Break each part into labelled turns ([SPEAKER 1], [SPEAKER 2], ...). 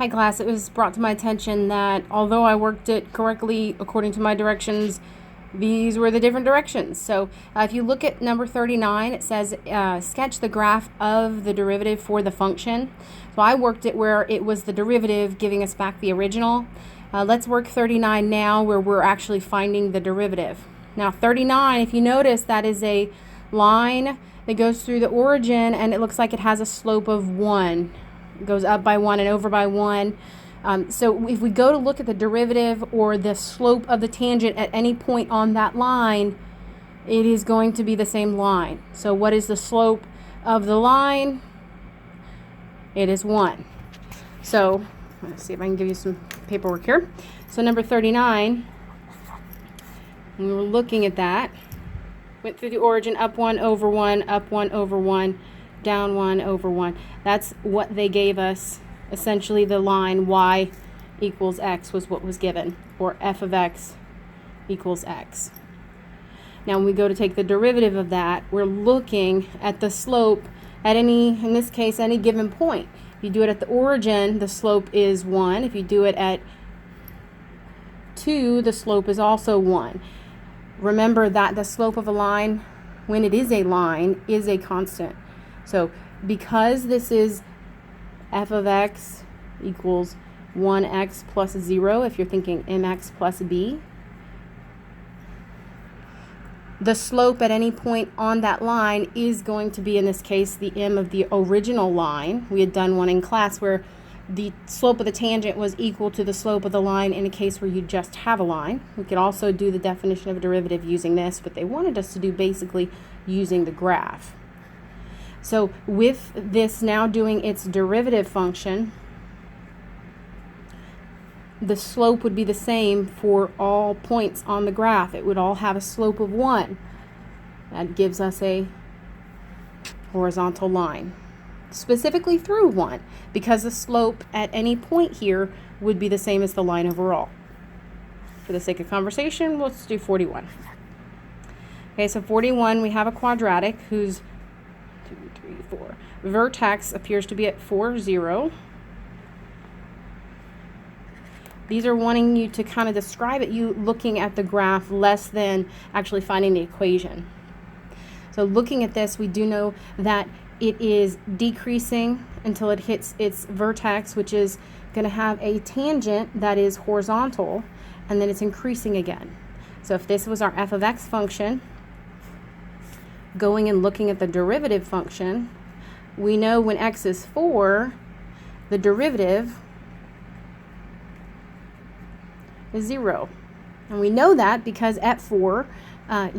[SPEAKER 1] Hi class, it was brought to my attention that although I worked it correctly according to my directions, these were the different directions. So if you look at number 39, it says sketch the graph of the derivative for the function. So I worked it where it was the derivative giving us back the original. Let's work 39 now where we're actually finding the derivative. Now 39, if you notice, that is a line that goes through the origin and it looks like it has a slope of 1. It goes up by 1 and over by 1. So if we go to look at the derivative or the slope of the tangent at any point on that line, it is going to be the same line. So what is the slope of the line? It is 1. So let's see if I can give you some paperwork here. So number 39, we were looking at that. Went through the origin, up 1 over 1, up 1 over 1, down 1 over 1. That's what they gave us. Essentially the line y equals x was what was given, or f of x equals x. Now when we go to take the derivative of that, we're looking at the slope at any, in this case, any given point. If you do it at the origin, the slope is 1. If you do it at 2, the slope is also 1. Remember that the slope of a line, when it is a line, is a constant. So because this is f of x equals 1x plus 0, if you're thinking mx plus b, the slope at any point on that line is going to be, in this case, the m of the original line. We had done one in class where the slope of the tangent was equal to the slope of the line in a case where you just have a line. We could also do the definition of a derivative using this, but they wanted us to do basically using the graph. So with this now doing its derivative function, the slope would be the same for all points on the graph. It would all have a slope of 1. That gives us a horizontal line, specifically through 1, because the slope at any point here would be the same as the line overall. For the sake of conversation, let's do 41. Okay, so 41, we have a quadratic whose 2, 3, 4 vertex appears to be at 4, 0. These are wanting you to kind of describe it, you looking at the graph less than actually finding the equation. So looking at this, we do know that it is decreasing until it hits its vertex, which is going to have a tangent that is horizontal, and then it's increasing again. So if this was our f of x function, going and looking at the derivative function, we know when x is 4, the derivative is 0. And we know that because at 4,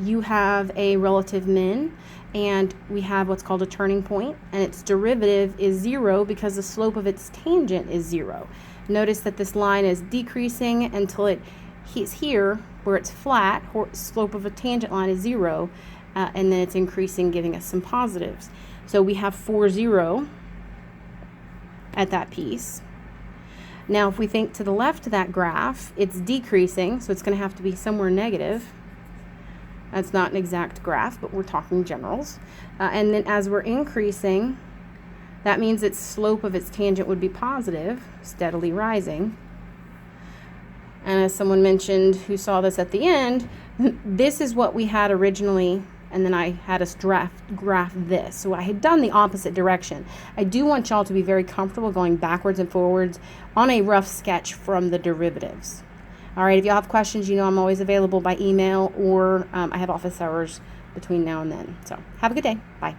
[SPEAKER 1] you have a relative min, and we have what's called a turning point, and its derivative is 0 because the slope of its tangent is 0. Notice that this line is decreasing until it hits here where it's flat, slope of a tangent line is 0, and then it's increasing, giving us some positives. So we have 4, 0 at that piece. Now if we think to the left of that graph, it's decreasing, so it's going to have to be somewhere negative. That's not an exact graph, but we're talking generals. And then as we're increasing, that means its slope of its tangent would be positive, steadily rising. And as someone mentioned who saw this at the end, this is what we had originally, and then I had us graph this. So I had done the opposite direction. I do want y'all to be very comfortable going backwards and forwards on a rough sketch from the derivatives. All right, if y'all have questions, you know I'm always available by email, or I have office hours between now and then. So have a good day. Bye.